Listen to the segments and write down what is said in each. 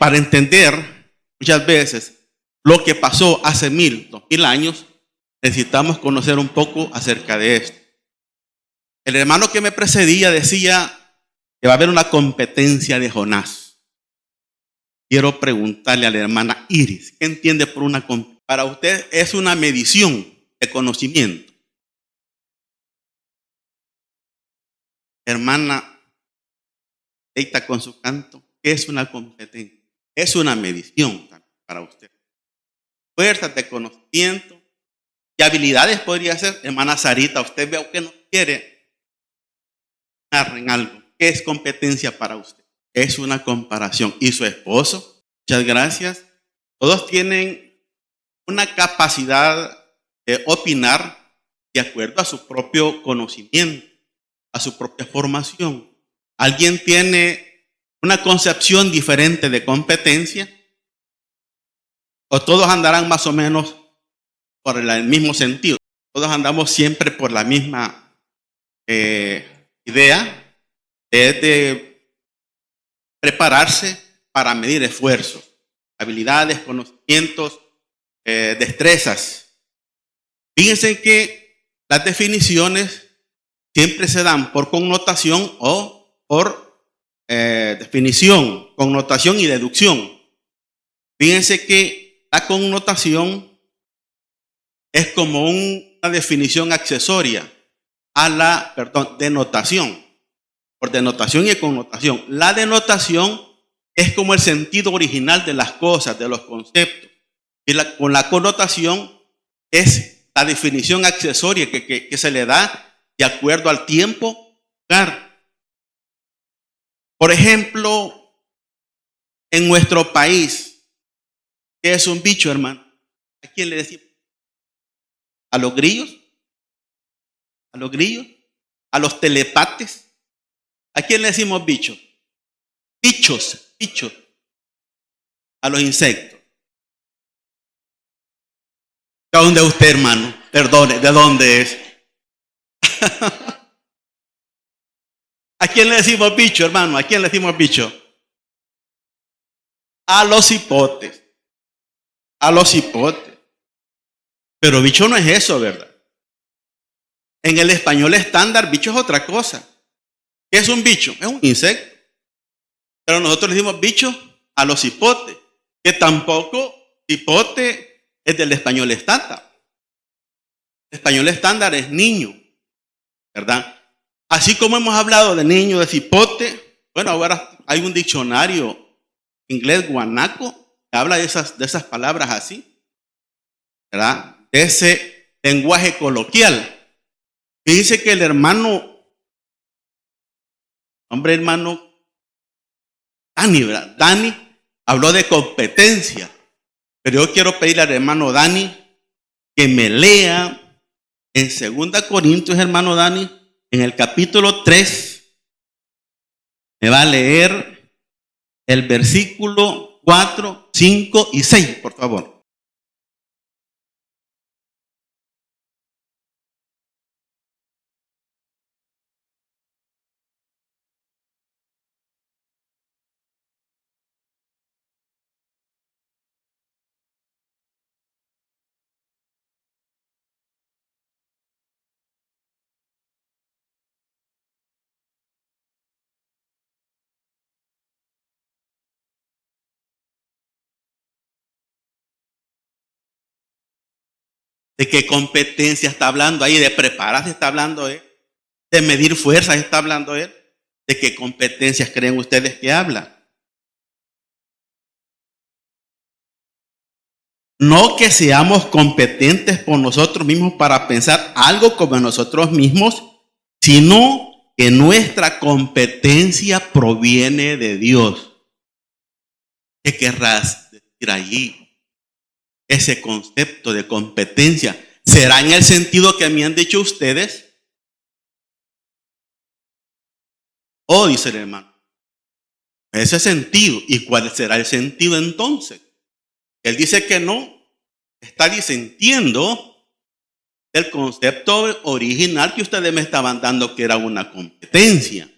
para entender muchas veces lo que pasó hace 2000 años, necesitamos conocer un poco acerca de esto. El hermano que me precedía decía que va a haber una competencia de Jonás. Quiero preguntarle a la hermana Iris, ¿qué entiende por una competencia? Para usted es una medición de conocimiento. Hermana, Eita con su canto, ¿qué es una competencia? Es una medición para usted. Fuerzas de conocimiento y habilidades podría ser. Hermana Sarita, usted ve que no quiere en algo. ¿Qué es competencia para usted? Es una comparación. ¿Y su esposo? Muchas gracias. Todos tienen una capacidad de opinar de acuerdo a su propio conocimiento, a su propia formación. ¿Alguien tiene una concepción diferente de competencia? ¿O todos andarán más o menos por el mismo sentido? Todos andamos siempre por la misma idea de prepararse para medir esfuerzos, habilidades, conocimientos, destrezas. Fíjense que las definiciones siempre se dan por connotación o por definición, connotación y deducción. Fíjense que la connotación es como una definición accesoria a la, denotación. Por denotación y connotación. La denotación es como el sentido original de las cosas, de los conceptos. Y con la connotación es la definición accesoria que se le da de acuerdo al tiempo, lugar. Por ejemplo, en nuestro país, ¿qué es un bicho, hermano? ¿A quién le decimos? ¿A los grillos? ¿A los grillos? ¿A los telepates? ¿A quién le decimos bicho? Bichos. A los insectos. ¿De dónde es usted, hermano? Perdone, ¿de dónde es? ¿A quién le decimos bicho, hermano? ¿A quién le decimos bicho? A los hipotes. A los hipotes. Pero bicho no es eso, ¿verdad? En el español estándar, bicho es otra cosa. ¿Qué es un bicho? Es un insecto. Pero nosotros le decimos bicho a los hipotes, que tampoco hipote es del español estándar. El español estándar es niño, ¿verdad? Así como hemos hablado de niño, de cipote, bueno, ahora hay un diccionario inglés guanaco que habla de esas palabras así, ¿verdad? De ese lenguaje coloquial. Y dice que el hermano Dani, ¿verdad? Dani habló de competencia, pero yo quiero pedirle al hermano Dani que me lea en 2 Corintios, hermano Dani, en el capítulo 3, me va a leer el versículo 4, 5 y 6, por favor. ¿De qué competencia está hablando ahí? ¿De prepararse está hablando él? ¿De medir fuerzas está hablando él? ¿De qué competencias creen ustedes que habla? No que seamos competentes por nosotros mismos para pensar algo como nosotros mismos, sino que nuestra competencia proviene de Dios. ¿Qué querrás decir allí? Ese concepto de competencia, ¿será en el sentido que me han dicho ustedes? Oh, dice el hermano, ese sentido. ¿Y cuál será el sentido entonces? Él dice que no, está disintiendo del concepto original que ustedes me estaban dando, que era una competencia.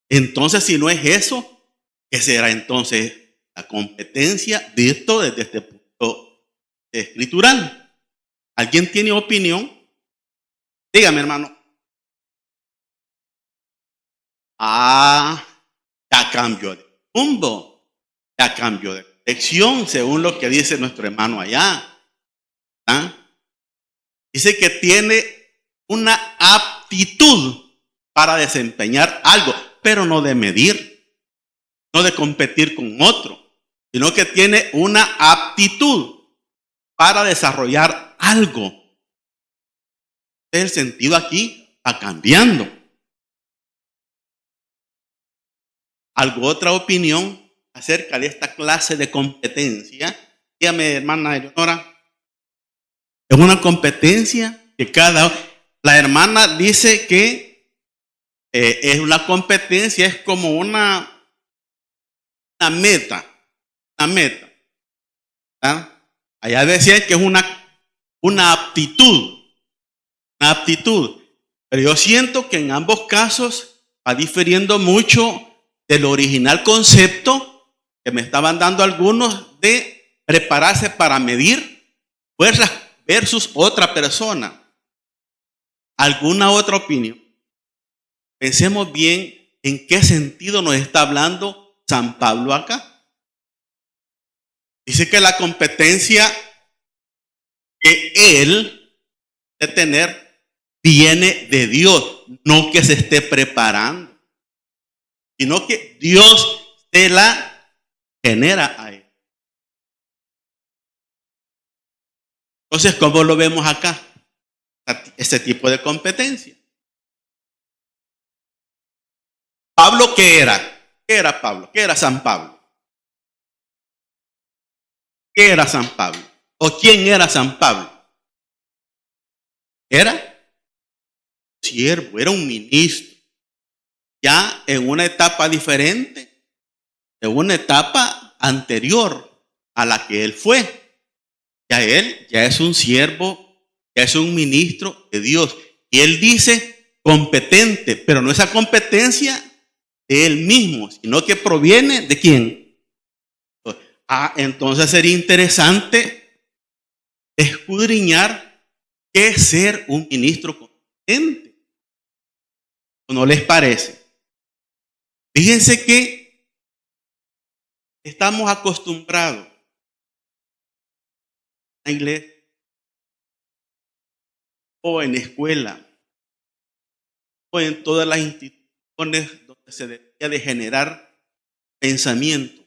Entonces, si no es eso, ¿qué será entonces la competencia, visto desde este punto escritural. ¿Alguien tiene opinión? Dígame, hermano. Ya cambio de rumbo, ya cambio de dirección, según lo que dice nuestro hermano allá. Dice que tiene una aptitud para desempeñar algo, pero no de medir, no de competir con otro, sino que tiene una aptitud para desarrollar algo. El sentido aquí va cambiando. ¿Alguna otra opinión acerca de esta clase de competencia? Dígame, hermana Eleonora. Es una competencia que la hermana dice que es una competencia, es como una meta. Allá decían que es una aptitud. Pero yo siento que en ambos casos va difiriendo mucho del original concepto que me estaban dando algunos de prepararse para medir fuerzas versus otra persona. ¿Alguna otra opinión? Pensemos bien en qué sentido nos está hablando San Pablo acá. Dice que la competencia que él de tener viene de Dios, no que se esté preparando, sino que Dios se la genera a él. Entonces, ¿cómo lo vemos acá? Ese tipo de competencia. ¿Pablo qué era? ¿Qué era Pablo? ¿Qué era San Pablo? ¿Qué era San Pablo? ¿O quién era San Pablo? Era siervo, era un ministro. Ya en una etapa diferente, en una etapa anterior a la que él fue. Ya él ya es un siervo, ya es un ministro de Dios. Y él dice competente, pero no esa competencia de él mismo, sino que proviene de quién. Entonces sería interesante escudriñar qué es ser un ministro competente. ¿No les parece? Fíjense que estamos acostumbrados en la iglesia o en escuela o en todas las instituciones donde se debería de generar pensamiento,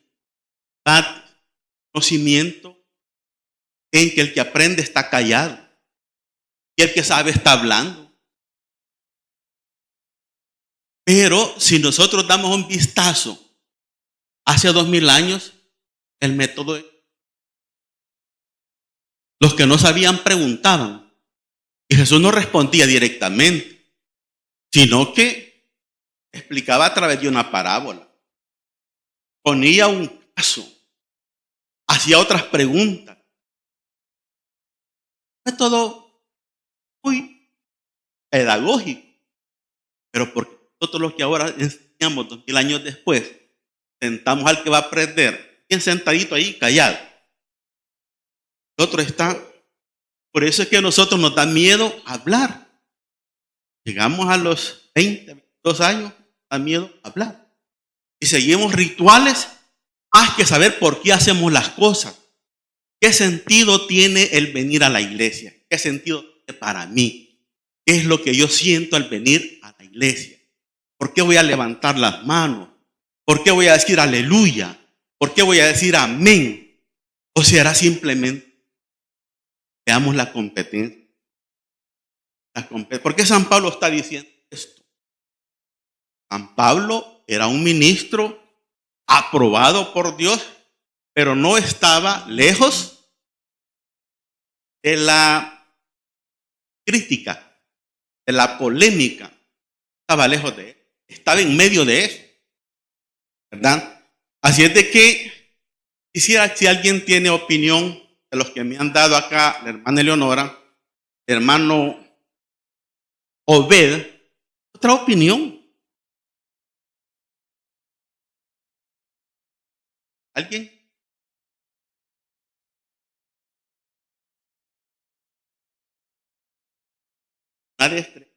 conocimiento, en que el que aprende está callado y el que sabe está hablando. Pero si nosotros damos un vistazo hace 2000 años, el método es: los que no sabían preguntaban y Jesús no respondía directamente, sino que explicaba a través de una parábola, ponía un caso, hacía otras preguntas. Método muy pedagógico, pero porque nosotros los que ahora enseñamos 2000 años después, sentamos al que va a aprender bien sentadito ahí, callado. El otro está. Por eso es que a nosotros nos da miedo hablar. Llegamos a los 20, 22 años, da miedo hablar. Y seguimos rituales más que saber por qué hacemos las cosas. ¿Qué sentido tiene el venir a la iglesia? ¿Qué sentido tiene para mí? ¿Qué es lo que yo siento al venir a la iglesia? ¿Por qué voy a levantar las manos? ¿Por qué voy a decir aleluya? ¿Por qué voy a decir amén? ¿O será simplemente veamos la competencia? ¿Por qué San Pablo está diciendo esto? San Pablo era un ministro aprobado por Dios, pero no estaba lejos de la crítica, de la polémica. Estaba lejos de él, estaba en medio de eso, ¿verdad? Así es de que quisiera, si alguien tiene opinión de los que me han dado acá, la hermana Eleonora, el hermano Obed, otra opinión. ¿Alguien? una destreza,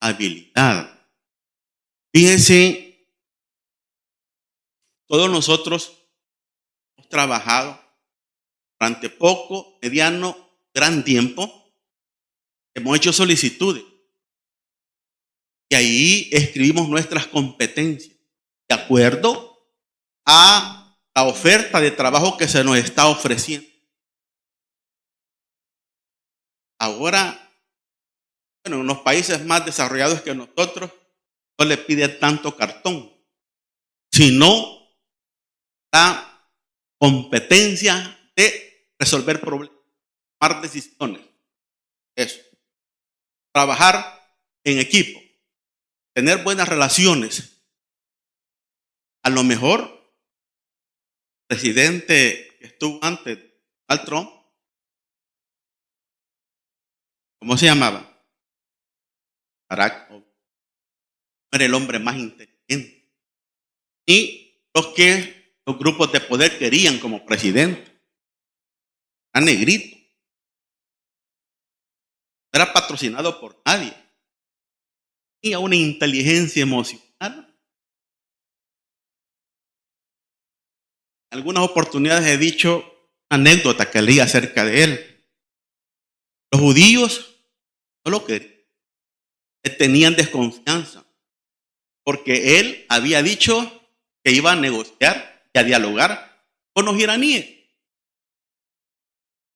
habilidad. Fíjense, todos nosotros hemos trabajado durante poco, mediano, gran tiempo. Hemos hecho solicitudes y ahí escribimos nuestras competencias de acuerdo a la oferta de trabajo que se nos está ofreciendo. Ahora, bueno, en los países más desarrollados que nosotros, no le pide tanto cartón, sino la competencia de resolver problemas, tomar decisiones. Eso. Trabajar en equipo, tener buenas relaciones. A lo mejor, el presidente que estuvo antes, Donald Trump, ¿cómo se llamaba? Barack Obama. Era el hombre más inteligente. Y los grupos de poder querían como presidente. Era negrito. No era patrocinado por nadie. Tenía una inteligencia emocional. En algunas oportunidades he dicho anécdota que leí acerca de él. Los judíos no lo querían. Le tenían desconfianza. Porque él había dicho que iba a negociar y a dialogar con los iraníes.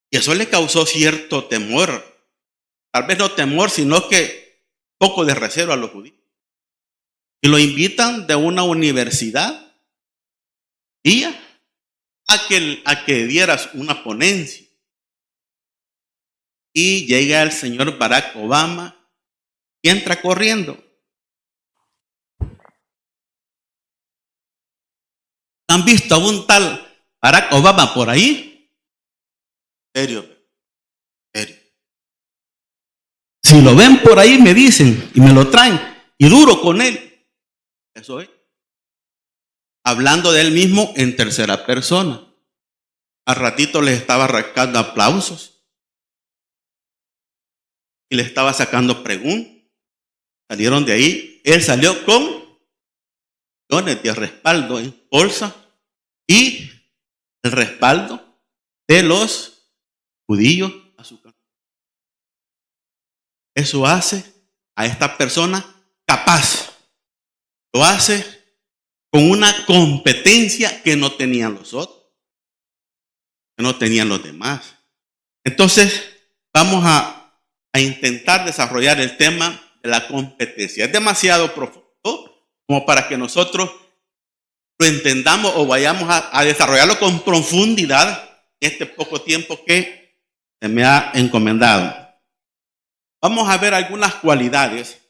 Y eso le causó cierto temor. Tal vez no temor, sino que poco de recelo a los judíos. Y lo invitan de una universidad y a que dieras una ponencia. Y llega el señor Barack Obama y entra corriendo. ¿Han visto a un tal Barack Obama por ahí? Serio. Si lo ven por ahí me dicen y me lo traen y duro con él. Eso es. Hablando de él mismo en tercera persona. Al ratito les estaba arrancando aplausos y le estaba sacando preguntas. Salieron de ahí. Él salió con millones de respaldo en bolsa y el respaldo de los judíos a su candidato. Eso hace a esta persona capaz. Lo hace con una competencia que no tenían los otros, que no tenían los demás. Entonces, vamos a intentar desarrollar el tema de la competencia. Es demasiado profundo como para que nosotros lo entendamos o vayamos a desarrollarlo con profundidad en este poco tiempo que se me ha encomendado. Vamos a ver algunas cualidades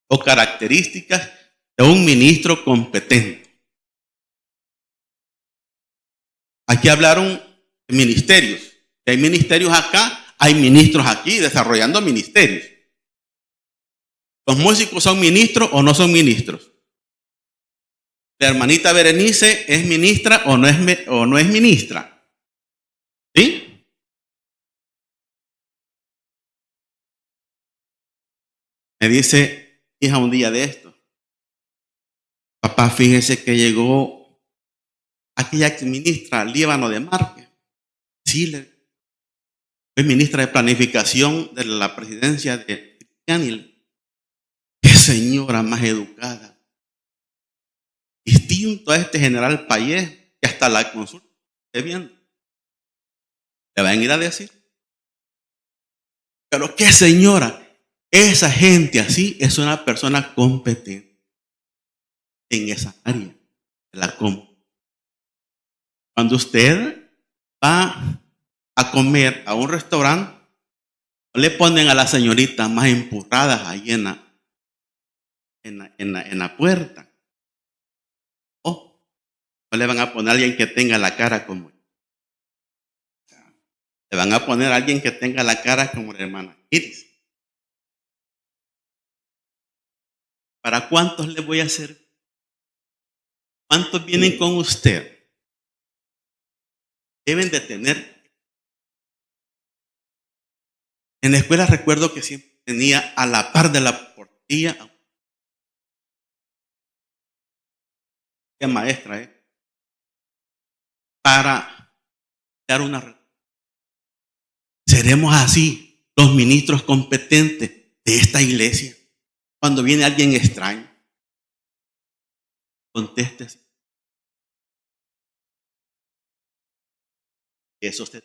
o características de un ministro competente. Aquí hablaron de ministerios. Hay ministerios acá, hay ministros aquí desarrollando ministerios. ¿Los músicos son ministros o no son ministros? ¿La hermanita Berenice es ministra o no es ministra? ¿Sí? Me dice, hija, un día de esto. Papá, fíjese que llegó aquella ministra Líbano de Márquez. Sí, es ministra de planificación de la presidencia de Cristiani. Qué señora más educada. Distinto a este general Payés, que hasta la consulta esté viendo. Le van a ir a decir. Pero qué señora. Esa gente así es una persona competente en esa área de la compra. Cuando usted va a comer a un restaurante, no le ponen a las señoritas más empurradas ahí en la puerta. O no le van a poner a alguien que tenga la cara como le van a poner a alguien que tenga la cara como la hermana Iris. ¿Para cuántos le voy a hacer? ¿Cuántos vienen con usted? Deben de tener. En la escuela recuerdo que siempre tenía a la par de la portilla maestra, para dar una. ¿Seremos así los ministros competentes de esta iglesia? Cuando viene alguien extraño, contéstese. Eso usted,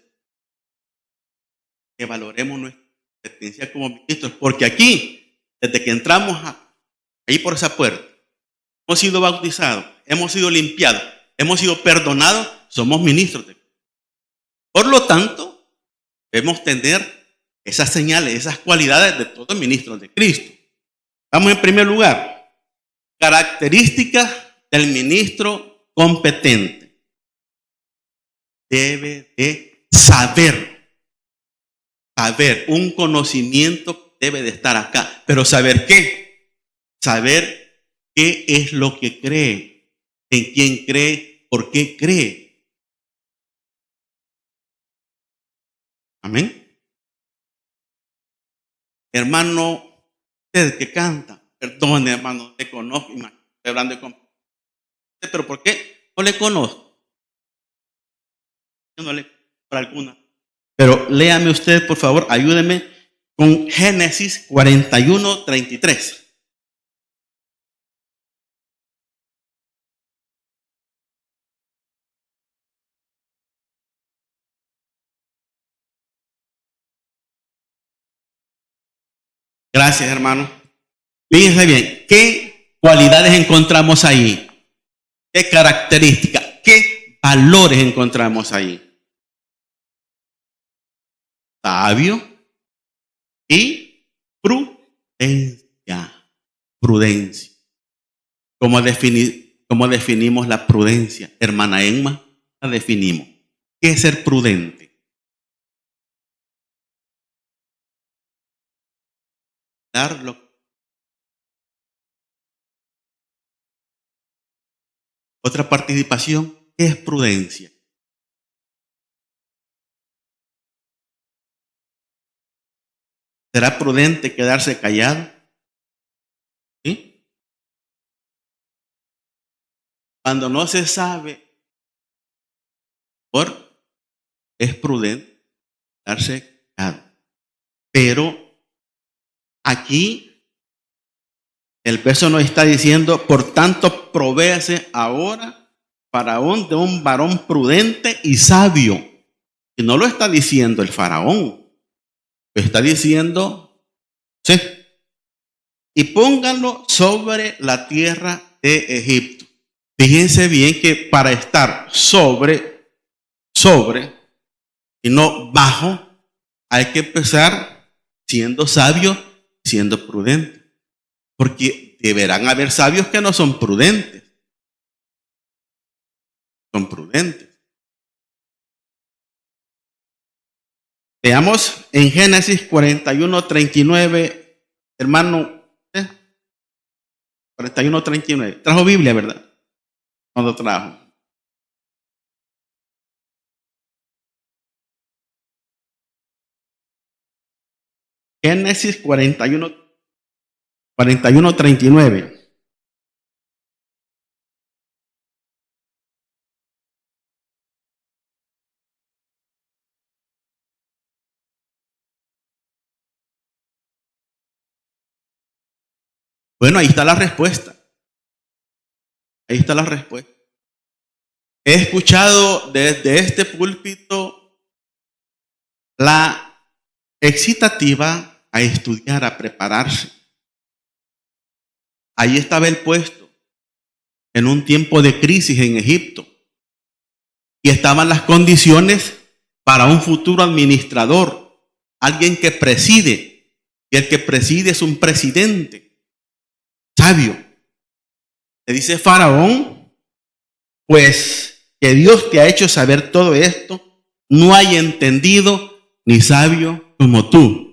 que valoremos nuestra competencia como ministros, porque aquí, desde que entramos ahí por esa puerta, hemos sido bautizados, hemos sido limpiados, hemos sido perdonados, somos ministros. Por lo tanto, debemos tener esas señales, esas cualidades de todos ministros de Cristo. Vamos en primer lugar, características del ministro competente. Debe de saber, un conocimiento debe de estar acá, pero ¿saber qué? Saber qué es lo que cree, en quién cree, por qué cree. Amén. Hermano, usted que canta, perdone hermano, te conozco, estoy hablando con usted, pero ¿por qué no le conozco? Yo no le por alguna. Pero léame usted, por favor, ayúdeme con Génesis 41:33. Gracias, hermano. Fíjense bien, ¿qué cualidades encontramos ahí? ¿Qué características? ¿Qué valores encontramos ahí? Sabio y prudencia. Prudencia. ¿Cómo definimos la prudencia? Hermana Emma, la definimos. ¿Qué es ser prudente? Darlo. Otra participación, ¿qué es prudencia? ¿Será prudente quedarse callado? ¿Sí? Cuando no se sabe, es prudente quedarse callado. Pero aquí el verso nos está diciendo, por tanto, provéase ahora faraón de un varón prudente y sabio. Y no lo está diciendo el faraón, lo está diciendo, sí, y pónganlo sobre la tierra de Egipto. Fíjense bien que para estar sobre y no bajo, hay que empezar siendo sabio, siendo prudente. Porque deberán haber sabios que no son prudentes. Son prudentes. Veamos en Génesis 41:39, hermano, 41:39. Trajo Biblia, ¿verdad? Cuando trajo. Génesis 41:39. Bueno, ahí está la respuesta. Ahí está la respuesta. He escuchado desde este púlpito la excitativa a estudiar, a prepararse. Ahí estaba el puesto en un tiempo de crisis en Egipto y estaban las condiciones para un futuro administrador, alguien que preside, y el que preside es un presidente sabio. Le dice Faraón, pues que Dios te ha hecho saber todo esto, no hay entendido ni sabio como tú.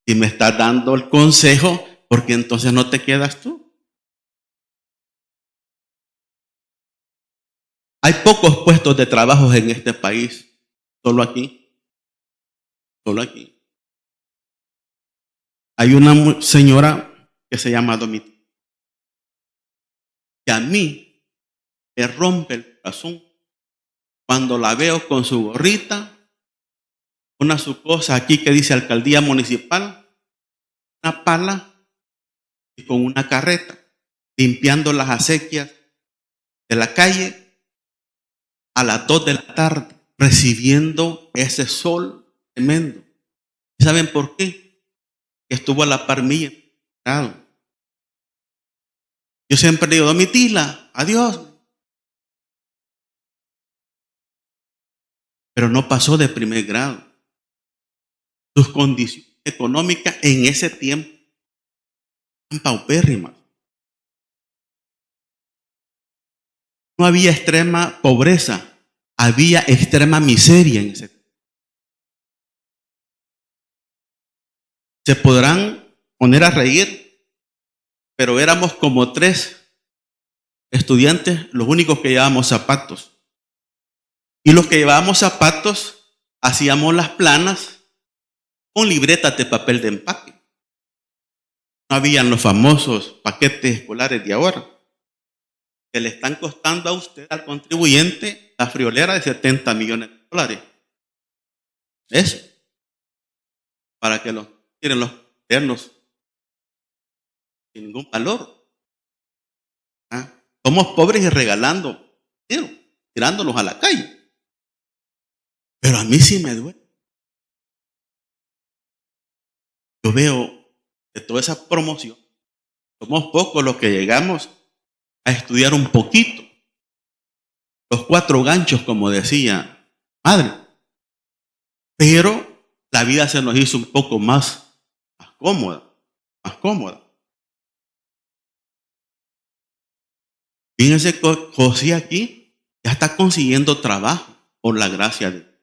Y me estás dando el consejo, porque entonces no te quedas tú. Hay pocos puestos de trabajo en este país, solo aquí. Hay una señora que se llama Domitila, que a mí me rompe el corazón cuando la veo con su gorrita, una su cosa aquí que dice alcaldía municipal, una pala y con una carreta, limpiando las acequias de la calle a las 2 de la tarde, recibiendo ese sol tremendo. ¿Y saben por qué? Que estuvo a la par mía. Yo siempre digo, Domitila, adiós. Pero no pasó de primer grado. Sus condiciones económicas en ese tiempo eran paupérrimas. No había extrema pobreza, había extrema miseria en ese tiempo. Se podrán poner a reír, pero éramos como 3 estudiantes los únicos que llevábamos zapatos. Y los que llevábamos zapatos hacíamos las planas con libretas de papel de empaque. No habían los famosos paquetes escolares de ahora, que le están costando a usted, al contribuyente, la friolera de $70 millones. Eso, para que los tiren los gobiernos sin ningún valor. Somos pobres y regalando dinero, tirándolos a la calle. Pero a mí sí me duele. Yo veo de toda esa promoción, somos pocos los que llegamos a estudiar un poquito. Los 4 ganchos, como decía madre. Pero la vida se nos hizo un poco más cómoda, más cómoda. Fíjense que José aquí ya está consiguiendo trabajo por la gracia de Dios,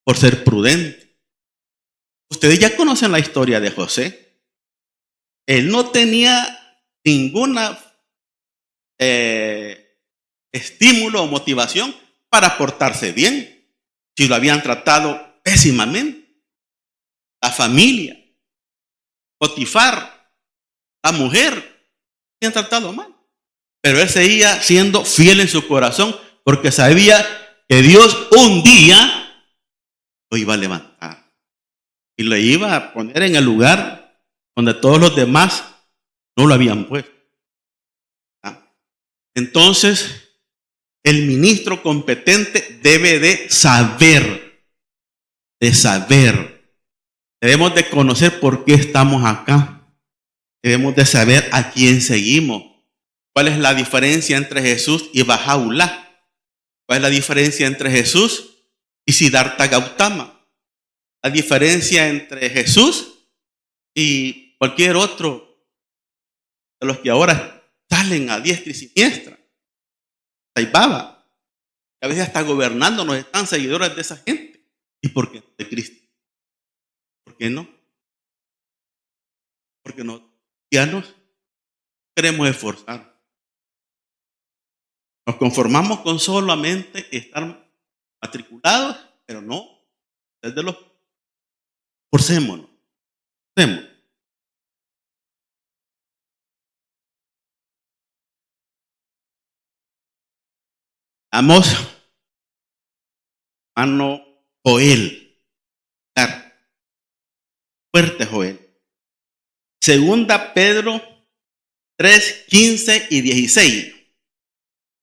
por ser prudente. Ustedes ya conocen la historia de José. Él no tenía ninguna estímulo o motivación para portarse bien, si lo habían tratado pésimamente. La familia, Potifar, la mujer, lo habían tratado mal. Pero él seguía siendo fiel en su corazón porque sabía que Dios un día lo iba a levantar y lo iba a poner en el lugar donde todos los demás no lo habían puesto. Entonces, el ministro competente debe de saber. Debemos de conocer por qué estamos acá. Debemos de saber a quién seguimos. ¿Cuál es la diferencia entre Jesús y Bahá'u'lláh? ¿Cuál es la diferencia entre Jesús y Siddhartha Gautama? La diferencia entre Jesús y cualquier otro de los que ahora salen a diestra y siniestra. Sai Baba, que a veces hasta gobernándonos están seguidores de esa gente. ¿Y por qué de Cristo? ¿Por qué no? Porque los cristianos queremos esforzar. Nos conformamos con solamente estar matriculados, pero no. Desde los forcémonos. Vamos, hermano Joel. Fuerte Joel. Segunda Pedro 3, 15 y 16.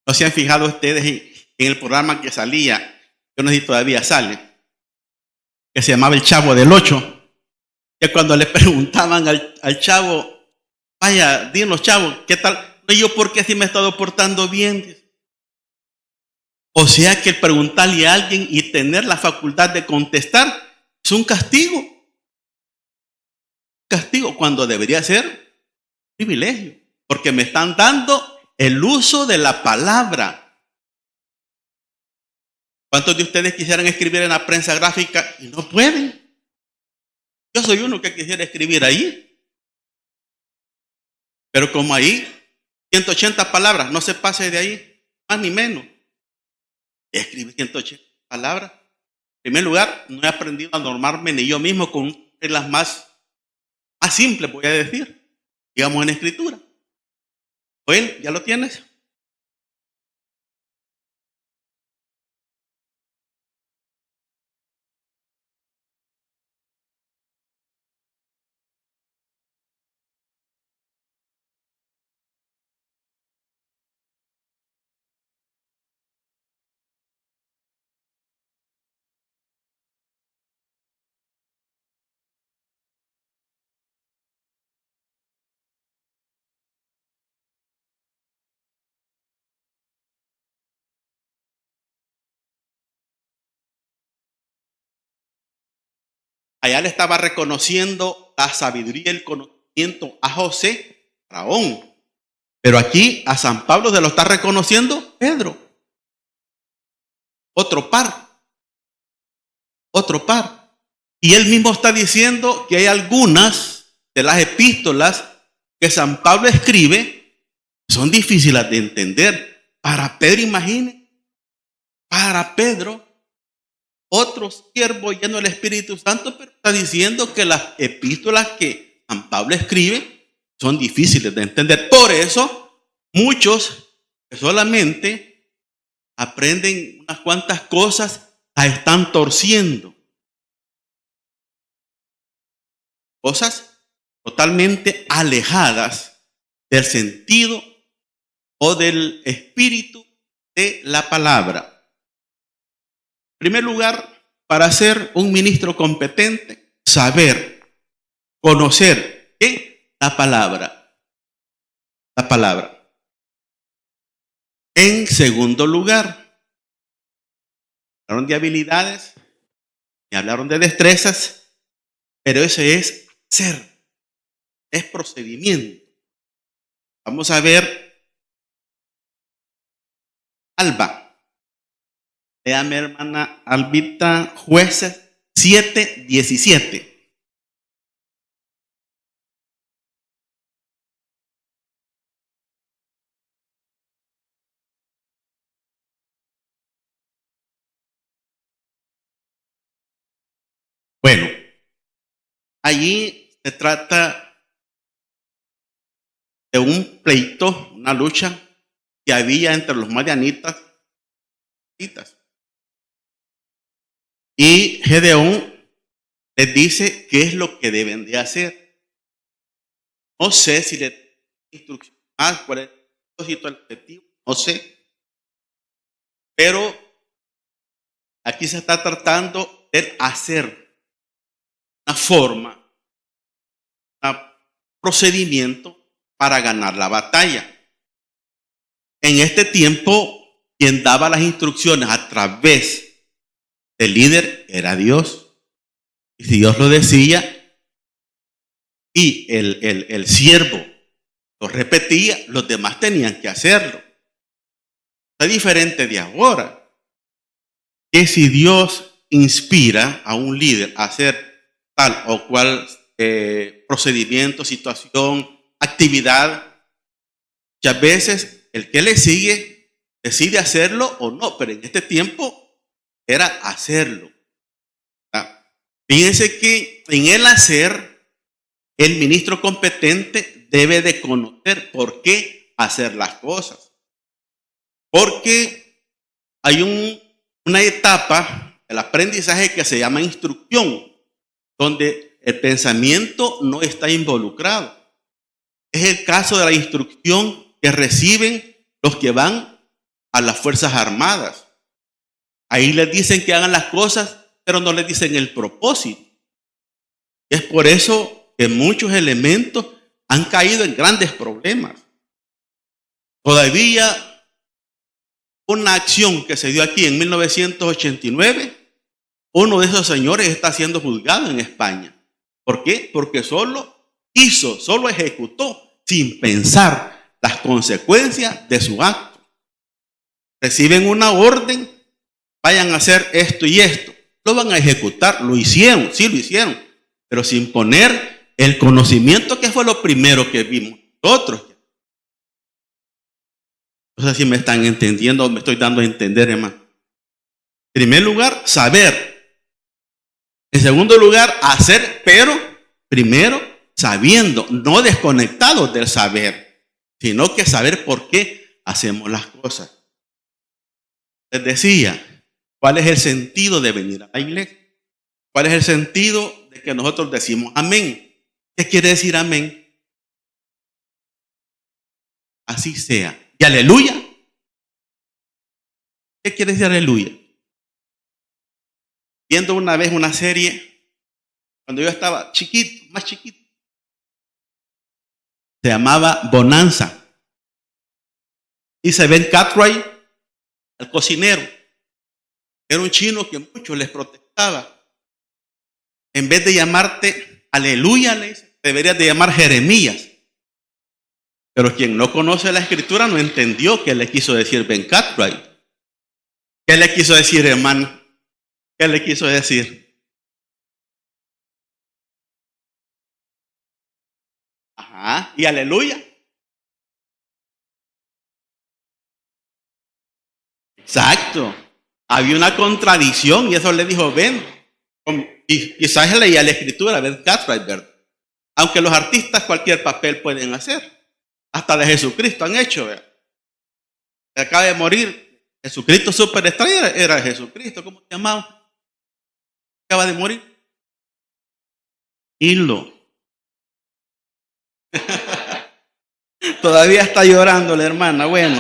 ¿No se han fijado ustedes en el programa que salía? Yo no sé si todavía sale, que se llamaba El Chavo del 8. Que cuando le preguntaban al chavo, vaya, dinos chavo, ¿qué tal? No, yo por qué si me he estado portando bien. O sea que el preguntarle a alguien y tener la facultad de contestar es un castigo. Castigo cuando debería ser privilegio, porque me están dando el uso de la palabra. ¿Cuántos de ustedes quisieran escribir en la prensa gráfica y no pueden? Yo soy uno que quisiera escribir ahí. Pero como ahí, 180 palabras, no se pase de ahí, más ni menos. Escribir 180 palabras. En primer lugar, no he aprendido a normarme ni yo mismo con reglas más simples, voy a decir, digamos en escritura. Joel, ¿ya lo tienes? Allá le estaba reconociendo la sabiduría y el conocimiento a José, Faraón. Pero aquí a San Pablo se lo está reconociendo Pedro. Otro par. Otro par. Y él mismo está diciendo que hay algunas de las epístolas que San Pablo escribe son difíciles de entender. Para Pedro, imagine, para Pedro, otro siervo lleno del Espíritu Santo, pero está diciendo que las epístolas que San Pablo escribe son difíciles de entender. Por eso, muchos que solamente aprenden unas cuantas cosas, las están torciendo. Cosas totalmente alejadas del sentido o del espíritu de la palabra. En primer lugar, para ser un ministro competente, saber, conocer ¿qué? La palabra. La palabra. En segundo lugar, hablaron de habilidades y hablaron de destrezas, pero ese es ser, es procedimiento. Vamos a ver Alba. Léame, hermana Albita, Jueces 7:17. Bueno, allí se trata de un pleito, una lucha que había entre los madianitas y Gedeón les dice qué es lo que deben de hacer. No sé si le instrucción más, cuál es el propósito, el objetivo, no sé. Pero aquí se está tratando de hacer una forma, un procedimiento para ganar la batalla. En este tiempo, quien daba las instrucciones a través del líder era Dios. Y si Dios lo decía y el siervo lo repetía, los demás tenían que hacerlo. Es diferente de ahora, que si Dios inspira a un líder a hacer tal o cual procedimiento, situación, actividad, muchas veces el que le sigue decide hacerlo o no, pero en este tiempo era hacerlo. Fíjense que en el hacer, el ministro competente debe de conocer por qué hacer las cosas. Porque hay una etapa del aprendizaje que se llama instrucción, donde el pensamiento no está involucrado. Es el caso de la instrucción que reciben los que van a las Fuerzas Armadas. Ahí les dicen que hagan las cosas, pero no les dicen el propósito. Es por eso que muchos elementos han caído en grandes problemas. Todavía una acción que se dio aquí en 1989, uno de esos señores está siendo juzgado en España. ¿Por qué? Porque solo ejecutó sin pensar las consecuencias de su acto. Reciben una orden, vayan a hacer esto y esto. Lo van a ejecutar, lo hicieron, sí lo hicieron, pero sin poner el conocimiento, que fue lo primero que vimos nosotros. No sé si me están entendiendo o me estoy dando a entender, hermano. En primer lugar, saber. En segundo lugar, hacer, pero primero sabiendo, no desconectados del saber, sino que saber por qué hacemos las cosas. Les decía, ¿cuál es el sentido de venir a la iglesia? ¿Cuál es el sentido de que nosotros decimos amén? ¿Qué quiere decir amén? Así sea. ¿Y aleluya? ¿Qué quiere decir aleluya? Viendo una vez una serie, cuando yo estaba chiquito, más chiquito, se llamaba Bonanza. Y se ve en Cartwright, el cocinero. Era un chino que muchos les protestaba. En vez de llamarte aleluya, deberías de llamar Jeremías. Pero quien no conoce la escritura no entendió qué le quiso decir Ben Cartwright. ¿Qué le quiso decir, hermano? ¿Qué le quiso decir? Ajá, y aleluya. Exacto. Había una contradicción y eso le dijo Ben. Y quizás leía la escritura, Ben Cartwright, ¿verdad? Aunque los artistas cualquier papel pueden hacer. Hasta de Jesucristo han hecho, ¿verdad? Acaba de morir. Jesucristo superestrella era Jesucristo. ¿Cómo se llamaba? Acaba de morir. Hilo. Todavía está llorando la hermana. Bueno.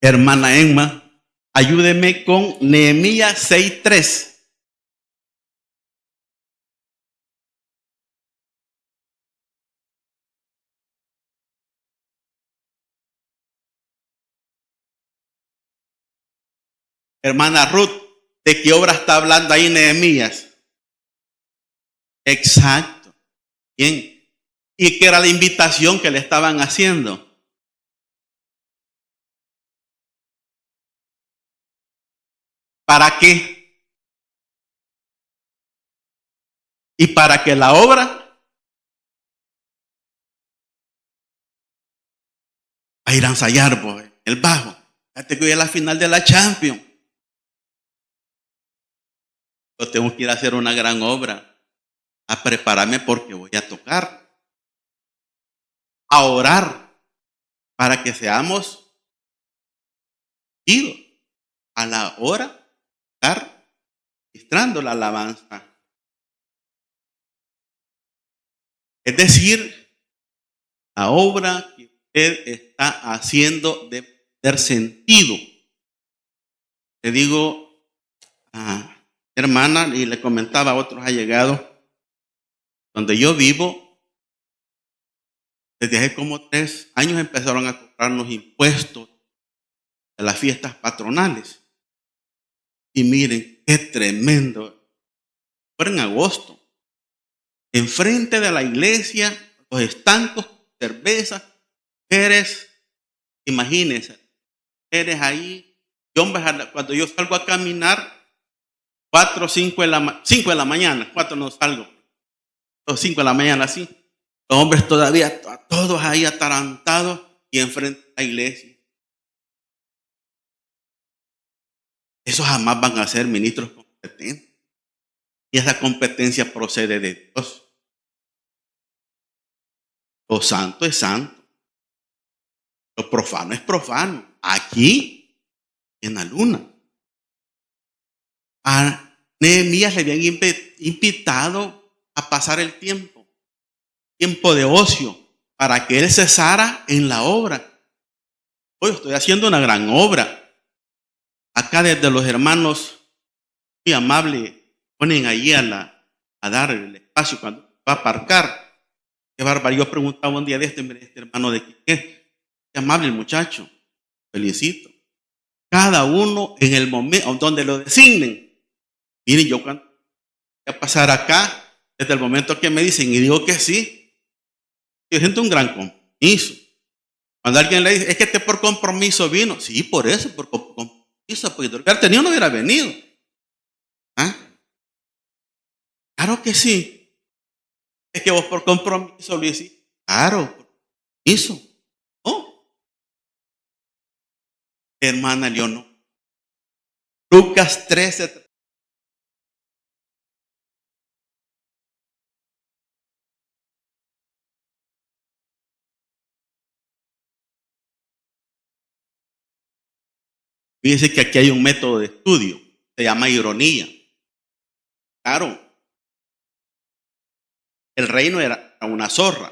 Hermana Emma, ayúdeme con Nehemías 6:3. Hermana Ruth, ¿de qué obra está hablando ahí Nehemías? Exacto. Bien. ¿Y qué era la invitación que le estaban haciendo? ¿Para qué? Y para que la obra va a ir a ensayar, pues, el bajo. Fíjate que hoy es la final de la Champions. Yo tengo que ir a hacer una gran obra, a prepararme porque voy a tocar, a orar, para que seamos idos a la hora de estar registrando la alabanza. Es decir, la obra que usted está haciendo debe tener sentido. Le digo, hermana, y le comentaba a otros allegados, donde yo vivo, desde hace como 3 años empezaron a cobrarnos impuestos de las fiestas patronales. Y miren, qué tremendo. Fue en agosto. Enfrente de la iglesia, los estancos, cervezas, mujeres, imagínense, mujeres ahí. Cuando yo salgo a caminar, 4 o 5 de la mañana, 4 no salgo, o 5 de la mañana, así. Los hombres todavía, todos ahí atarantados y enfrente de la iglesia. Esos jamás van a ser ministros competentes. Y esa competencia procede de Dios. Lo santo es santo. Lo profano es profano. Aquí, en la luna. A Nehemías le habían invitado a pasar el tiempo de ocio, para que él cesara en la obra. Hoy estoy haciendo una gran obra. Acá desde los hermanos muy amables ponen allí a dar el espacio cuando va a aparcar. Qué bárbaro. Yo preguntaba un día de este hermano de qué amable el muchacho. Felicito. Cada uno en el momento donde lo designen. Miren, yo cuando voy a pasar acá, desde el momento que me dicen y digo que sí, yo siento un gran compromiso. Cuando alguien le dice, es que por compromiso vino. Sí, por eso, por compromiso, porque si lo hubiera tenido no hubiera venido. ¿Ah? Claro que sí. Es que vos por compromiso lo hiciste. Claro, por compromiso. ¿No? hermana Leonor. Lucas 13. Fíjense que aquí hay un método de estudio, se llama ironía. Claro, el reino era una zorra.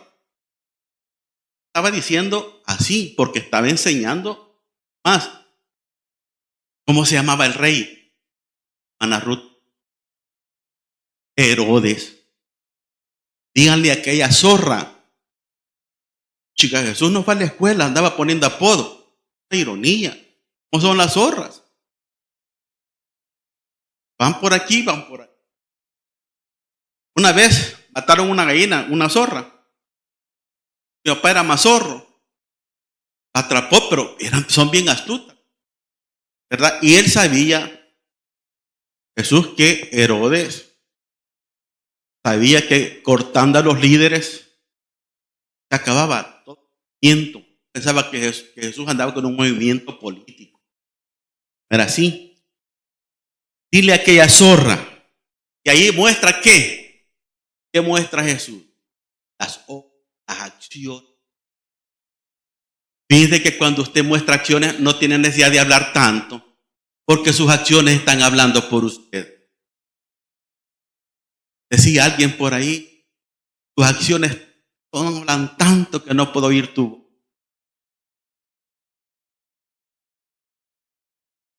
Estaba diciendo así porque estaba enseñando más. ¿Cómo se llamaba el rey? Ana Ruth. Herodes. Díganle a aquella zorra. Chica, Jesús no fue a la escuela, andaba poniendo apodo. Una ironía. ¿Cómo son las zorras? Van por aquí, van por ahí. Una vez mataron una gallina, una zorra. Mi papá era más zorro. La atrapó, pero son bien astutas, ¿verdad? Y él sabía, Jesús, que Herodes sabía que cortando a los líderes se acababa todo el movimiento. Pensaba que Jesús andaba con un movimiento político. Era así. Dile a aquella zorra. Y ahí muestra qué. ¿Qué muestra Jesús? Las acciones. Fíjese que cuando usted muestra acciones no tiene necesidad de hablar tanto, porque sus acciones están hablando por usted. Decía alguien por ahí, tus acciones hablan tanto que no puedo oír tu voz.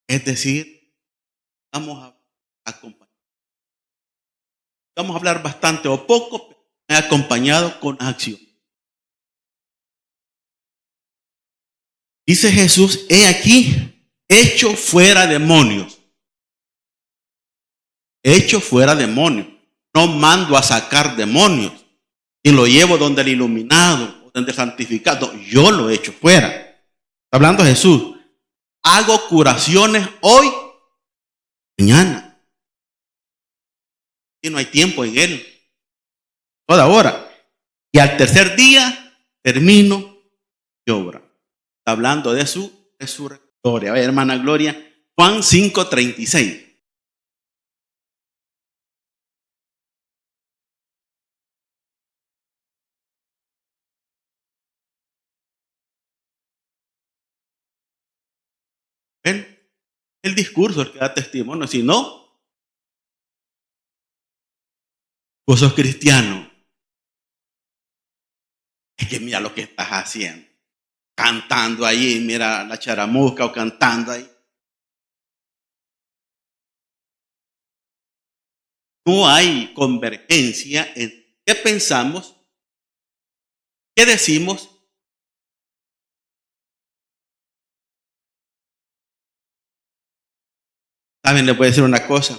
Es decir, vamos a acompañar. Vamos a hablar bastante o poco, pero acompañado con acción. Dice Jesús, he aquí, hecho fuera demonios. Hecho fuera demonios. No mando a sacar demonios. Y lo llevo donde el iluminado, donde el santificado. Yo lo he hecho fuera. Está hablando Jesús. Hago curaciones hoy, mañana. Y no hay tiempo en él. Toda hora. Y al tercer día termino mi obra. Está hablando de su resurrección. A ver, hermana Gloria, Juan 5:36. ¿Ven? El discurso el que da testimonio. Si no, vos sos cristiano. Es que mira lo que estás haciendo. Cantando ahí, mira la charamusca o cantando ahí. No hay convergencia en qué pensamos, qué decimos. Saben, les voy a decir una cosa.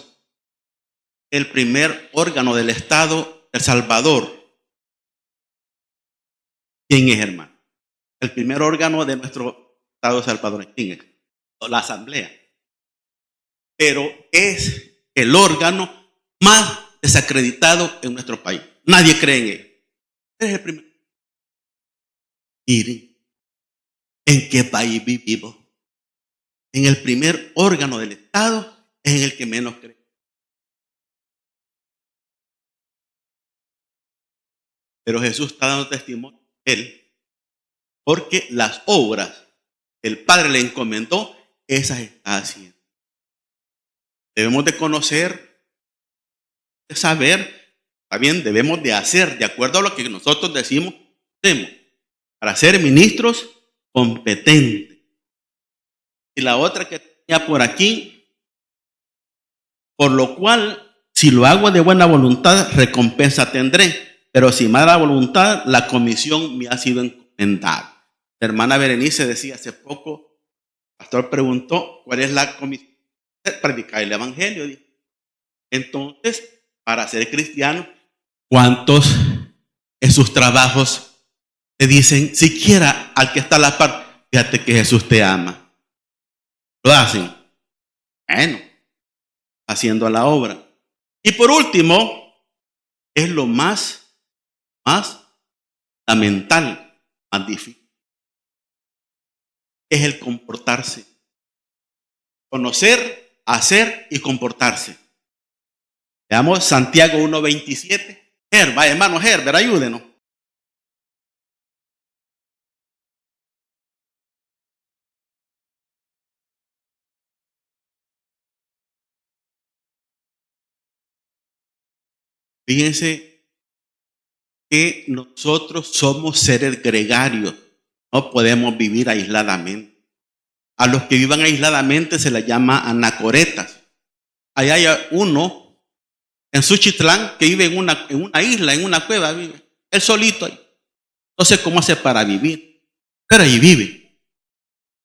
El primer órgano del Estado, El Salvador. ¿Quién es, hermano? El primer órgano de nuestro Estado salvadoreño. ¿Quién es? La Asamblea. Pero es el órgano más desacreditado en nuestro país. Nadie cree en él. Es el primero. Miren, ¿en qué país vivimos? En el primer órgano del Estado es en el que menos cree. Pero Jesús está dando testimonio de él, porque las obras que el Padre le encomendó, esas está haciendo. Debemos de conocer, de saber, también debemos de hacer de acuerdo a lo que nosotros decimos, hacemos, para ser ministros competentes. Y la otra que tenía por aquí, por lo cual, si lo hago de buena voluntad, recompensa tendré. Pero si mala voluntad, la comisión me ha sido encomendada. La hermana Berenice decía hace poco, el pastor preguntó, ¿cuál es la comisión? Predicar el evangelio. Entonces, para ser cristiano, ¿cuántos en sus trabajos te dicen, siquiera al que está a la par, fíjate que Jesús te ama? Lo hacen. Bueno, haciendo la obra. Y por último, es lo más fundamental, más difícil. Es el comportarse. conocer, hacer y comportarse. Veamos Santiago 1:27. Vaya hermano Herbert, ayúdenos. Fíjense que nosotros somos seres gregarios, no podemos vivir aisladamente. A los que vivan aisladamente se les llama anacoretas. Allá hay uno en Suchitlán que vive en una isla, en una cueva, vive él solito ahí. No sé cómo hace para vivir, pero ahí vive.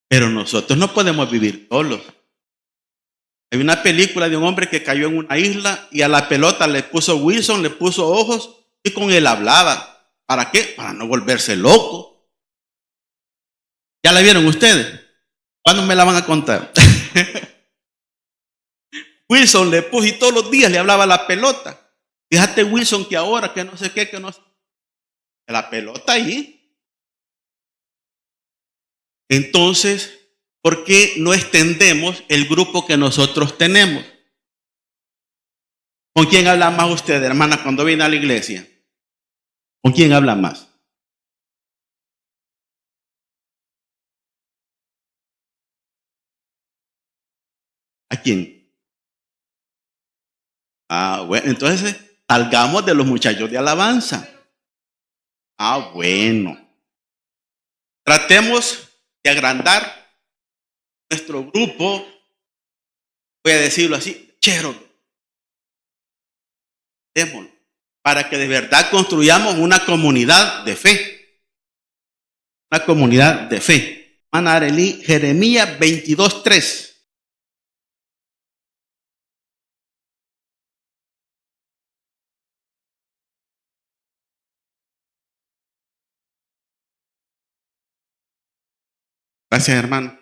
Pero nosotros no podemos vivir solos. Hay una película de un hombre que cayó en una isla y a la pelota le puso Wilson, le puso ojos y con él hablaba. ¿Para qué? Para no volverse loco. ¿Ya la vieron ustedes? ¿Cuándo me la van a contar? Wilson le puso y todos los días le hablaba a la pelota. Fíjate Wilson que ahora, que no sé qué, que no sé. La pelota ahí. Entonces, ¿por qué no extendemos el grupo que nosotros tenemos? ¿Con quién habla más usted, hermana, cuando viene a la iglesia? ¿Con quién habla más? ¿A quién? Ah, bueno, entonces salgamos de los muchachos de alabanza. Ah, bueno. Tratemos de agrandar nuestro grupo, voy a decirlo así, chero, démoslo, para que de verdad construyamos una comunidad de fe. Una comunidad de fe. Hermana Arely, Jeremías 22:3. Gracias, hermano.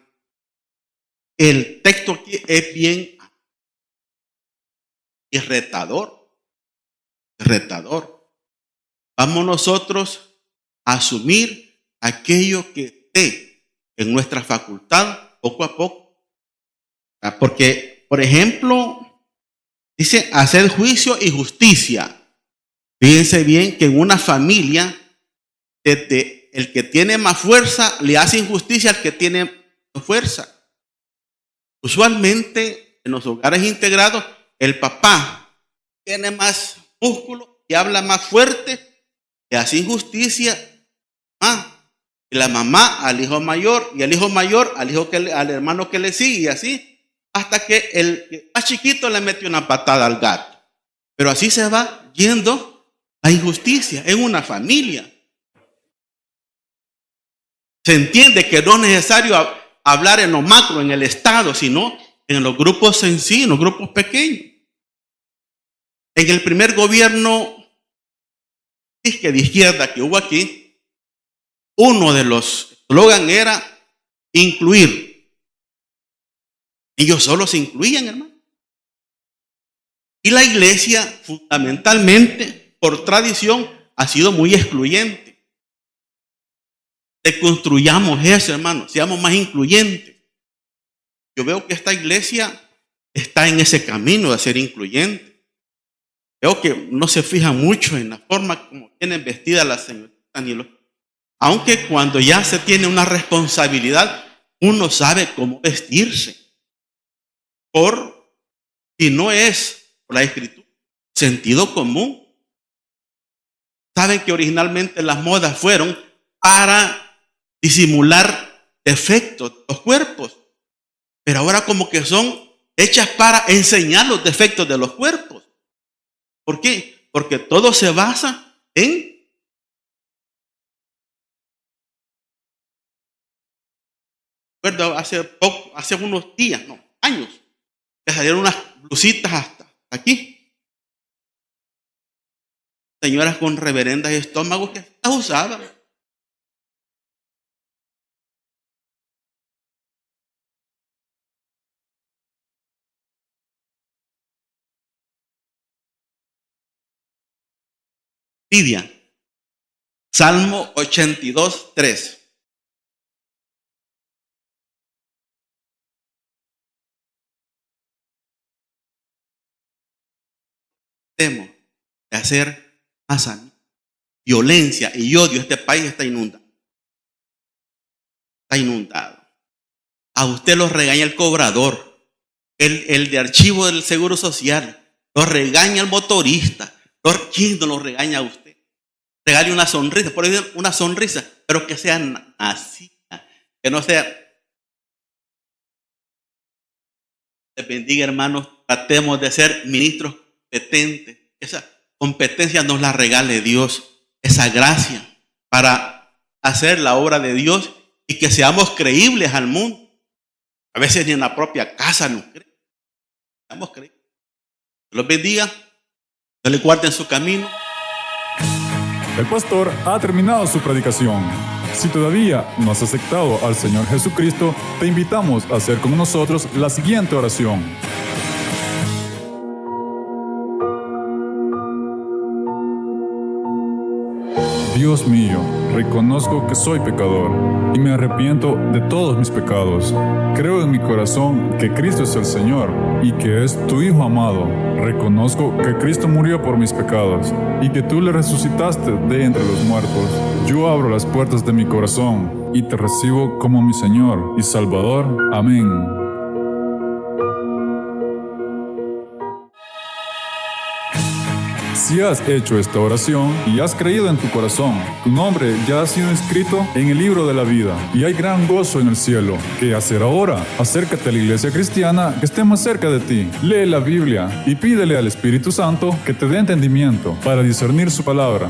El texto aquí es bien retador. Retador. Vamos nosotros a asumir aquello que esté en nuestra facultad poco a poco. Porque, por ejemplo, dice hacer juicio y justicia. Fíjense bien que en una familia, desde el que tiene más fuerza le hace injusticia al que tiene más fuerza. Usualmente en los hogares integrados, el papá tiene más músculo y habla más fuerte, le hace injusticia. Y la mamá al hijo mayor y el hijo mayor al hermano que le sigue y así, hasta que el más chiquito le mete una patada al gato. Pero así se va yendo la injusticia en una familia. Se entiende que no es necesario hablar en lo macro, en el Estado, sino en los grupos en sí, en los grupos pequeños. En el primer gobierno de izquierda que hubo aquí, uno de los eslogan era incluir. Ellos solo se incluían, hermano. Y la iglesia, fundamentalmente, por tradición, ha sido muy excluyente. Deconstruyamos eso, hermano, seamos más incluyentes. Yo veo que esta iglesia está en ese camino de ser incluyente. Veo que no se fija mucho en la forma como tienen vestidas las señoritas, aunque cuando ya se tiene una responsabilidad, uno sabe cómo vestirse. Si no es por la escritura, sentido común. Saben que originalmente las modas fueron para disimular defectos de los cuerpos, pero ahora como que son hechas para enseñar los defectos de los cuerpos. ¿Por qué? Porque todo se basa en... Recuerdo hace unos días, no, años, que salieron unas blusitas hasta aquí. Señoras con reverendas estómagos que las usaban. Lidia, Salmo 82:3. tratemos de hacer más amigos. Violencia y odio, este país está inundado. Está inundado. A usted lo regaña el cobrador, el de archivo del Seguro Social, lo regaña el motorista. ¿Quién no lo regaña a usted? Regale una sonrisa, por ejemplo, una sonrisa, pero que sea así, que no sea. Les bendiga, hermanos, tratemos de ser ministros competentes. Esa competencia nos la regale Dios, esa gracia para hacer la obra de Dios y que seamos creíbles al mundo. A veces ni en la propia casa nos creen. Seamos creíbles. Dios los bendiga, no le guarden su camino. El pastor ha terminado su predicación. Si todavía no has aceptado al Señor Jesucristo, te invitamos a hacer con nosotros la siguiente oración. Dios mío, reconozco que soy pecador y me arrepiento de todos mis pecados. Creo en mi corazón que Cristo es el Señor y que es tu Hijo amado. Reconozco que Cristo murió por mis pecados y que tú le resucitaste de entre los muertos. Yo abro las puertas de mi corazón y te recibo como mi Señor y Salvador. Amén. Si has hecho esta oración y has creído en tu corazón, tu nombre ya ha sido inscrito en el libro de la vida y hay gran gozo en el cielo. ¿Qué hacer ahora? Acércate a la iglesia cristiana que esté más cerca de ti. Lee la Biblia y pídele al Espíritu Santo que te dé entendimiento para discernir su palabra.